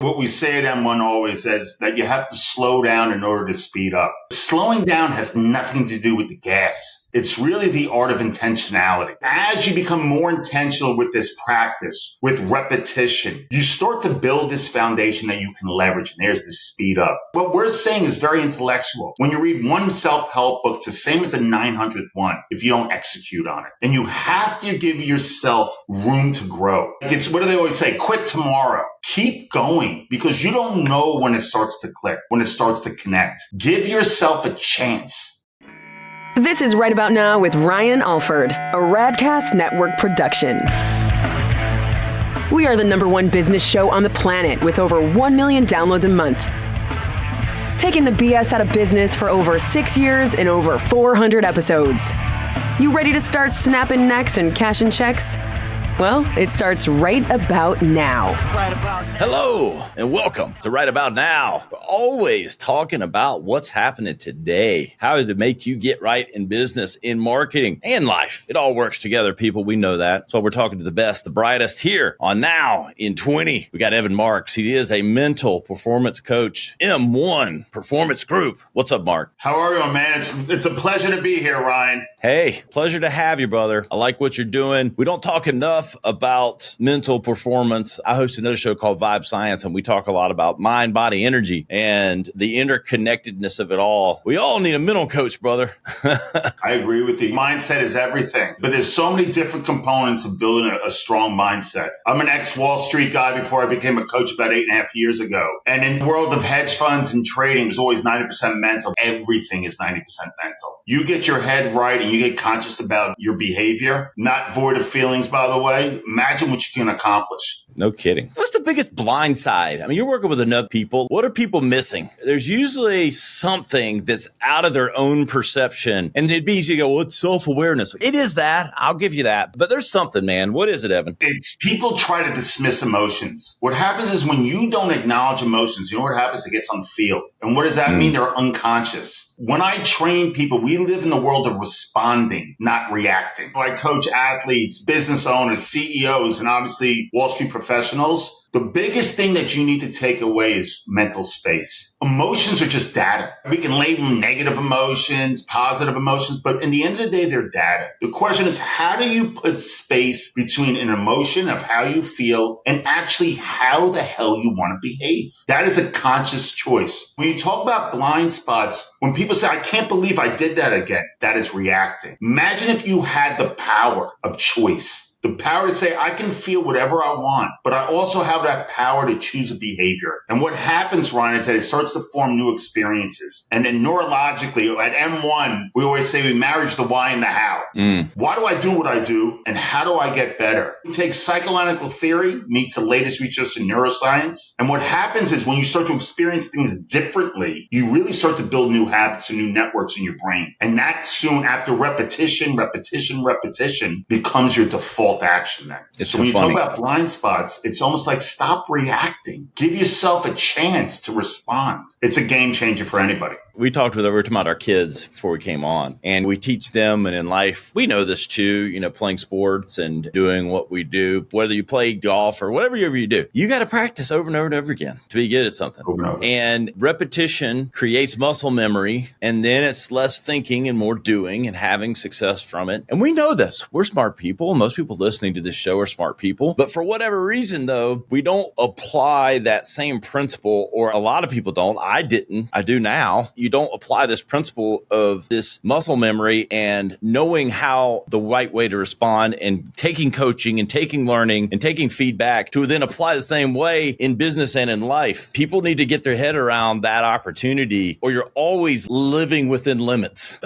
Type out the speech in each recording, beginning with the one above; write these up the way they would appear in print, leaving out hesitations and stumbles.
What we say at M1 always is that you have to slow down in order to speed up. Slowing down has nothing to do with the gas. It's really the art of intentionality. As you become more intentional with this practice, with repetition, you start to build this foundation that you can leverage. And there's this speed up. What we're saying is very intellectual. When you read one self-help book, it's the same as the 900th one if you don't execute on it. And you have to give yourself room to grow. It's, what do they always say? Quit tomorrow. Keep going, because you don't know when it starts to click, when it starts to connect. Give yourself a chance. This is Right About Now with Ryan Alford, a Radcast Network production. We are the #1 business show on the planet with over 1 million downloads a month. Taking the BS out of business for over 6 years and over 400 episodes. You ready to start snapping necks and cashing checks? Well, it starts right about now. Hello, and welcome to Right About Now. We're always talking about what's happening today, how to make you get right in business, in marketing, and life. It all works together, people. We know that. So we're talking to the best, the brightest here on Now in 20. We got Evan Marks. He is a mental performance coach, M1 Performance Group. What's up, Mark? How are you, man? It's a pleasure to be here, Ryan. Hey, pleasure to have you, brother. I like what you're doing. We don't talk enough about mental performance. I host another show called Vibe Science, and we talk a lot about mind, body, energy, and the interconnectedness of it all. We all need a mental coach, brother. I agree with you. Mindset is everything, but there's so many different components of building a strong mindset. I'm an ex-Wall Street guy before I became a coach about 8.5 years ago. And in the world of hedge funds and trading, there's always 90% mental. Everything is 90% mental. You get your head right and you get conscious about your behavior, not void of feelings, by the way. Imagine what you can accomplish. No kidding. What's the biggest blind side? I mean, you're working with enough people. What are people missing? There's usually something that's out of their own perception. And it'd be easy to go, well, it's self-awareness. It is that. I'll give you that. But there's something, man. What is it, Evan? It's people try to dismiss emotions. What happens is when you don't acknowledge emotions, you know what happens? It gets on field. And what does that mean? They're unconscious. When I train people, we live in the world of responding, not reacting. I coach athletes, business owners, CEOs, and obviously Wall Street professionals. The biggest thing that you need to take away is mental space. Emotions are just data. We can label them negative emotions, positive emotions, but in the end of the day, they're data. The question is, how do you put space between an emotion of how you feel and actually how the hell you want to behave? That is a conscious choice. When you talk about blind spots, when people say, I can't believe I did that again, that is reacting. Imagine if you had the power of choice. The power to say, I can feel whatever I want, but I also have that power to choose a behavior. And what happens, Ryan, is that it starts to form new experiences. And then neurologically, at M1, we always say we marriage the why and the how. Why do I do what I do? And how do I get better? We take psychoanalytical theory, meets the latest research in neuroscience. And what happens is when you start to experience things differently, you really start to build new habits and new networks in your brain. And that soon, after repetition, becomes your default action then. It's when you funny. talk about blind spots, it's almost like stop reacting. Give yourself a chance to respond. It's a game changer for anybody. We were talking about our kids before we came on, and we teach them, and in life, we know this too, playing sports and doing what we do, whether you play golf or whatever you do, you got to practice over and over and over again to be good at something. And repetition creates muscle memory, and then it's less thinking and more doing and having success from it. And we know this. We're smart people. Most people listening to this show are smart people. But for whatever reason, though, we don't apply that same principle, or a lot of people don't. I didn't. I do now. You don't apply this principle of this muscle memory and knowing how the right way to respond and taking coaching and taking learning and taking feedback to then apply the same way in business and in life. People need to get their head around that opportunity, or you're always living within limits.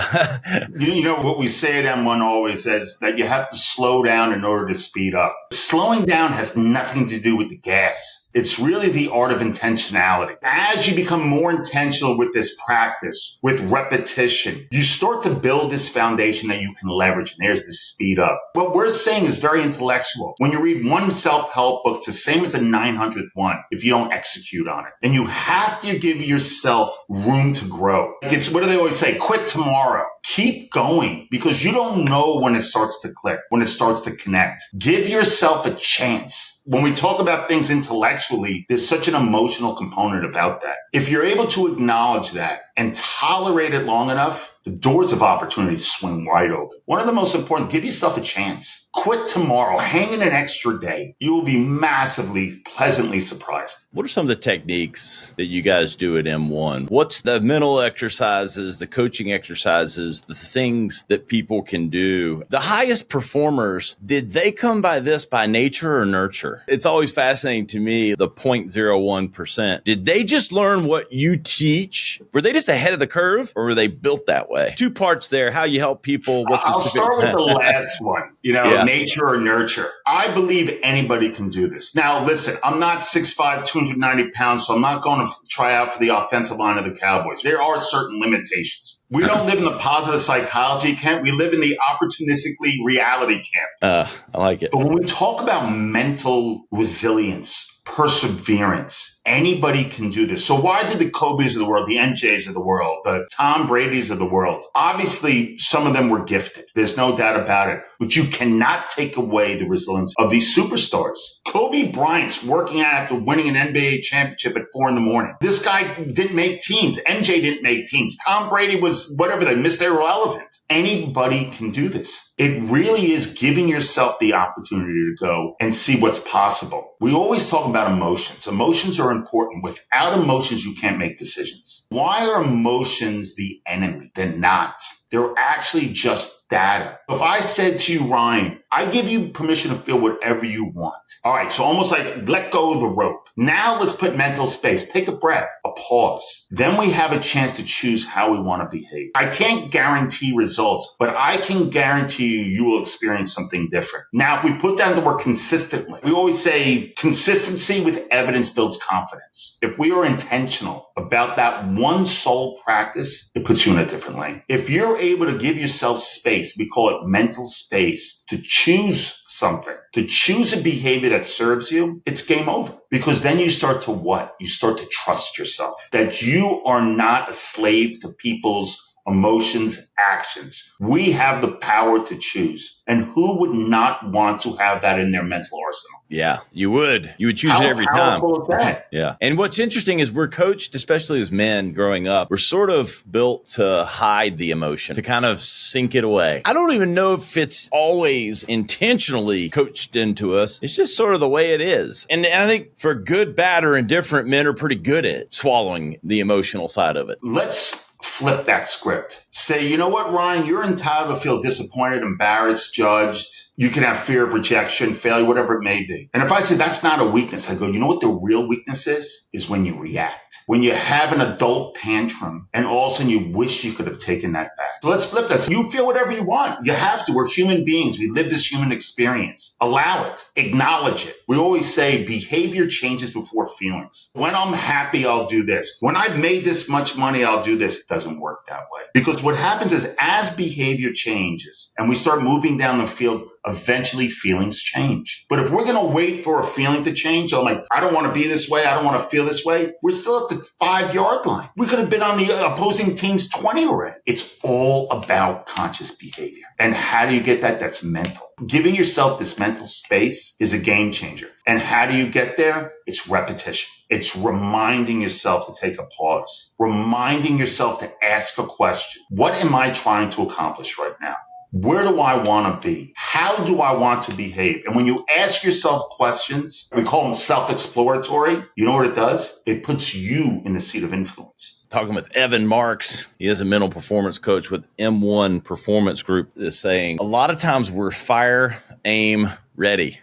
You know what we say at M1 always is that you have to slow down in order to speed up. Slowing down has nothing to do with the gas. It's really the art of intentionality. As you become more intentional with this practice, with repetition, you start to build this foundation that you can leverage. And there's this speed up. What we're saying is very intellectual. When you read one self-help book, it's the same as the 900th one if you don't execute on it. And you have to give yourself room to grow. It's, what do they always say? Quit tomorrow. Keep going, because you don't know when it starts to click, when it starts to connect. Give yourself a chance. When we talk about things intellectually, there's such an emotional component about that. If you're able to acknowledge that and tolerate it long enough, the doors of opportunity swing wide open. One of the most important, give yourself a chance. Quit tomorrow. Hang in an extra day. You will be massively, pleasantly surprised. What are some of the techniques that you guys do at M1? What's the mental exercises, the coaching exercises, the things that people can do? The highest performers, did they come by this by nature or nurture? It's always fascinating to me, the 0.01%. Did they just learn what you teach? Were they just ahead of the curve, or were they built that way? 2 parts there, how you help people. I'll start with the last one, nature or nurture. I believe anybody can do this. Now, listen, I'm not 6'5", 290 pounds, so I'm not going to try out for the offensive line of the Cowboys. There are certain limitations. We don't live in the positive psychology camp. We live in the opportunistically reality camp. I like it. But when we talk about mental resilience, perseverance, anybody can do this. So why did the Kobe's of the world, the MJs of the world, the Tom Brady's of the world, obviously some of them were gifted. There's no doubt about it. But you cannot take away the resilience of these superstars. Kobe Bryant's working out after winning an NBA championship at 4 a.m. This guy didn't make teams. MJ didn't make teams. Tom Brady was whatever, they missed their relevant. Anybody can do this. It really is giving yourself the opportunity to go and see what's possible. We always talk about emotions. Emotions are important. Without emotions, you can't make decisions. Why are emotions the enemy? They're not. They're actually just data. If I said to you, Ryan, I give you permission to feel whatever you want. All right, so almost like let go of the rope. Now let's put mental space. Take a breath, a pause. Then we have a chance to choose how we want to behave. I can't guarantee results, but I can guarantee you will experience something different. Now, if we put down the word consistently, we always say consistency with evidence builds confidence. If we are intentional about that one sole practice, it puts you in a different lane. If you're able to give yourself space, we call it mental space, to choose something, to choose a behavior that serves you, it's game over. Because then you start to what? You start to trust yourself. That you are not a slave to people's emotions, actions. We have the power to choose. And who would not want to have that in their mental arsenal? Yeah, you would. You would choose it every time. How powerful is that? Yeah. And what's interesting is we're coached, especially as men growing up, we're sort of built to hide the emotion, to kind of sink it away. I don't even know if it's always intentionally coached into us. It's just sort of the way it is. And I think for good, bad, or indifferent, men are pretty good at swallowing the emotional side of it. Let's flip that script. Say, you know what, Ryan, you're entitled to feel disappointed, embarrassed, judged. You can have fear of rejection, failure, whatever it may be. And if I say that's not a weakness, I go, you know what the real weakness is? Is when you react. When you have an adult tantrum and all of a sudden you wish you could have taken that back. So let's flip this. You feel whatever you want. You have to. We're human beings. We live this human experience. Allow it. Acknowledge it. We always say behavior changes before feelings. When I'm happy, I'll do this. When I've made this much money, I'll do this. It doesn't work that way. Because what happens is as behavior changes and we start moving down the field, eventually feelings change. But if we're going to wait for a feeling to change, so I'm like, I don't want to be this way, I don't want to feel this way, we're still at the 5-yard line. We could have been on the opposing team's 20 already. It's all about conscious behavior. And how do you get that? That's mental. Giving yourself this mental space is a game changer. And how do you get there? It's repetition. It's reminding yourself to take a pause, reminding yourself to ask a question. What am I trying to accomplish right now? Where do I want to be? How do I want to behave? And when you ask yourself questions, we call them self-exploratory. You know what it does? It puts you in the seat of influence. Talking with Evan Marks, he is a mental performance coach with M1 Performance Group, is saying a lot of times we're fire, aim, ready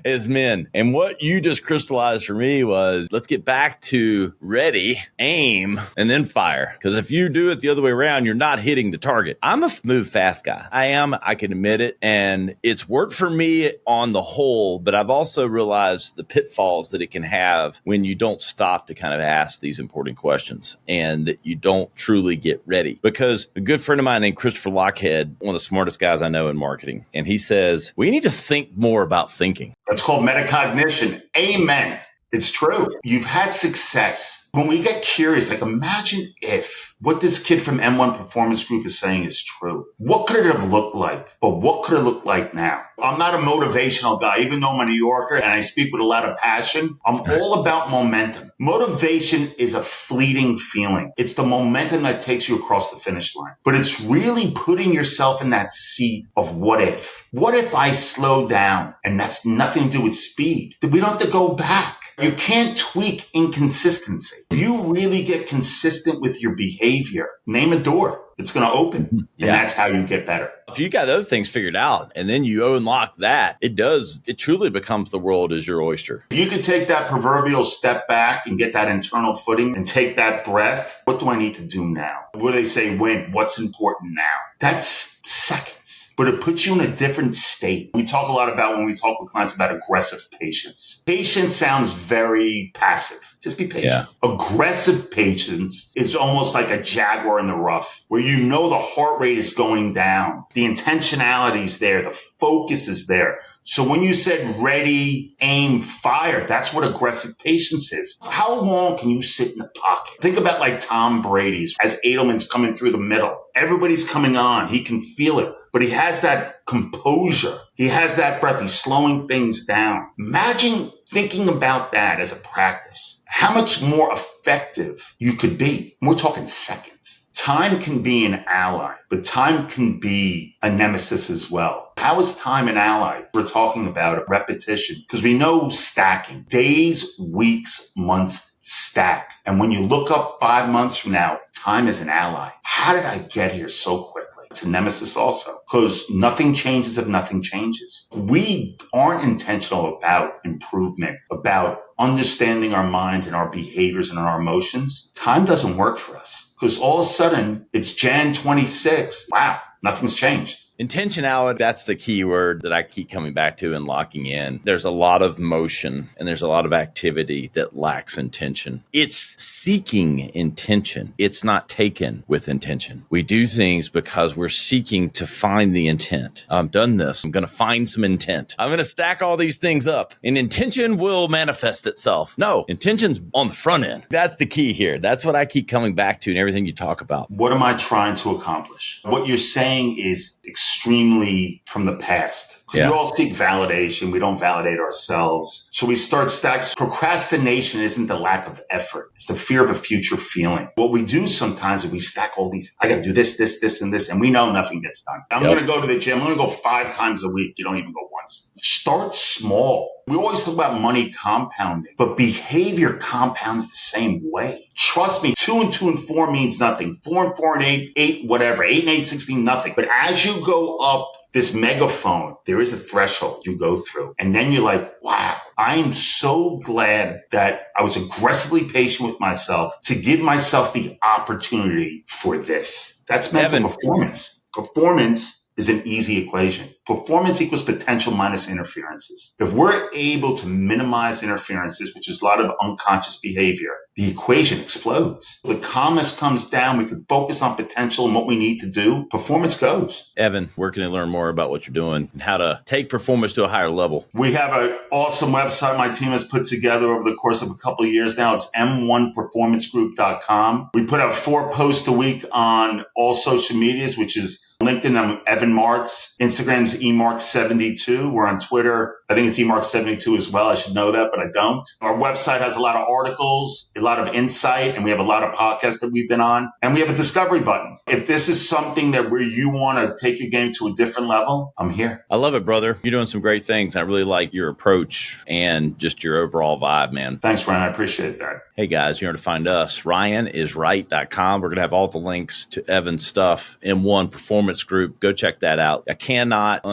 as men. And what you just crystallized for me was, let's get back to ready, aim, and then fire. Because if you do it the other way around, you're not hitting the target. I'm a move fast guy. I can admit it. And it's worked for me on the whole, but I've also realized the pitfalls that it can have when you don't stop to kind of ask these important questions and that you don't truly get ready. Because a good friend of mine named Christopher Lockhead, one of the smartest guys I know in marketing, and he says, we need to think more about thinking. That's called metacognition. Amen. It's true. You've had success. When we get curious, like imagine if what this kid from M1 Performance Group is saying is true. What could it have looked like? But what could it look like now? I'm not a motivational guy, even though I'm a New Yorker and I speak with a lot of passion. I'm all about momentum. Motivation is a fleeting feeling. It's the momentum that takes you across the finish line. But it's really putting yourself in that seat of what if? What if I slow down? And that's nothing to do with speed. We don't have to go back. You can't tweak inconsistency. You really get consistent with your behavior. Name a door. It's going to open. And that's how you get better. If you got other things figured out and then you unlock that, it truly becomes the world is your oyster. If you could take that proverbial step back and get that internal footing and take that breath, what do I need to do now? What do they say? When? What's important now? That's seconds. But it puts you in a different state. We talk a lot about when we talk with clients about aggressive patience. Patience sounds very passive. Just be patient. Yeah. Aggressive patience is almost like a jaguar in the rough, where you know the heart rate is going down. The intentionality is there. The focus is there. So when you said ready, aim, fire, that's what aggressive patience is. How long can you sit in the pocket? Think about like Tom Brady's as Edelman's coming through the middle. Everybody's coming on. He can feel it, but he has that composure. He has that breath. He's slowing things down. Imagine thinking about that as a practice. How much more effective you could be. We're talking seconds. Time can be an ally, but time can be a nemesis as well. How is time an ally? We're talking about repetition because we know stacking. Days, weeks, months stack. And when you look up 5 months from now, time is an ally. How did I get here so quickly? It's a nemesis also because nothing changes if nothing changes. We aren't intentional about improvement, about understanding our minds and our behaviors and our emotions. Time doesn't work for us because all of a sudden it's Jan 26. Wow, nothing's changed. Intentionality, that's the key word that I keep coming back to and locking in. There's a lot of motion and there's a lot of activity that lacks intention. It's seeking intention. It's not taken with intention. We do things because we're seeking to find the intent. I've done this. I'm going to find some intent. I'm going to stack all these things up and intention will manifest itself. No, intention's on the front end. That's the key here. That's what I keep coming back to in everything you talk about. What am I trying to accomplish? What you're saying is extremely from the past. Yeah. We all seek validation. We don't validate ourselves. So we start stacking. Procrastination isn't the lack of effort. It's the fear of a future feeling. What we do sometimes is we stack all these. I got to do this, this, this, and this. And we know nothing gets done. I'm going to go to the gym. I'm going to go 5 times a week. You don't even go once. Start small. We always talk about money compounding, but behavior compounds the same way. Trust me, 2 and 2 and 4 means nothing. 4 and 4 and 8, whatever. 8 and 8, 16, nothing. But as you go up this megaphone, there is a threshold you go through. And then you're like, wow, I am so glad that I was aggressively patient with myself to give myself the opportunity for this. That's mental performance. Performance is an easy equation. Performance equals potential minus interferences. If we're able to minimize interferences, which is a lot of unconscious behavior, the equation explodes. The calmness comes down. We can focus on potential and what we need to do. Performance goes. Evan, where can they learn more about what you're doing and how to take performance to a higher level? We have an awesome website my team has put together over the course of a couple of years now. It's m1performancegroup.com. We put out 4 posts a week on all social medias, which is LinkedIn, I'm Evan Marks. Instagram's emarks72. We're on Twitter. I think it's emarks72 as well. I should know that, but I don't. Our website has a lot of articles, a lot of insight, and we have a lot of podcasts that we've been on. And we have a discovery button. If this is something that where you want to take your game to a different level, I'm here. I love it, brother. You're doing some great things. I really like your approach and just your overall vibe, man. Thanks, Ryan. I appreciate that. Hey, guys, you know where to find us. RyanIsRight.com. We're going to have all the links to Evan's stuff. M1 Performance Group. Go check that out. I cannot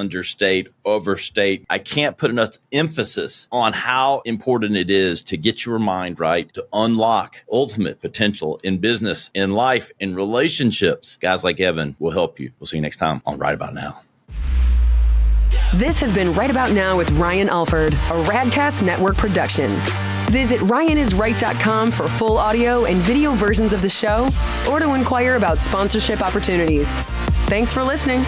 overstate. I can't put enough emphasis on how important it is to get your mind right, to unlock ultimate potential in business, in life, in relationships. Guys like Evan will help you. We'll see you next time on Right About Now. This has been Right About Now with Ryan Alford, a Radcast Network production. Visit RyanIsRight.com for full audio and video versions of the show or to inquire about sponsorship opportunities. Thanks for listening.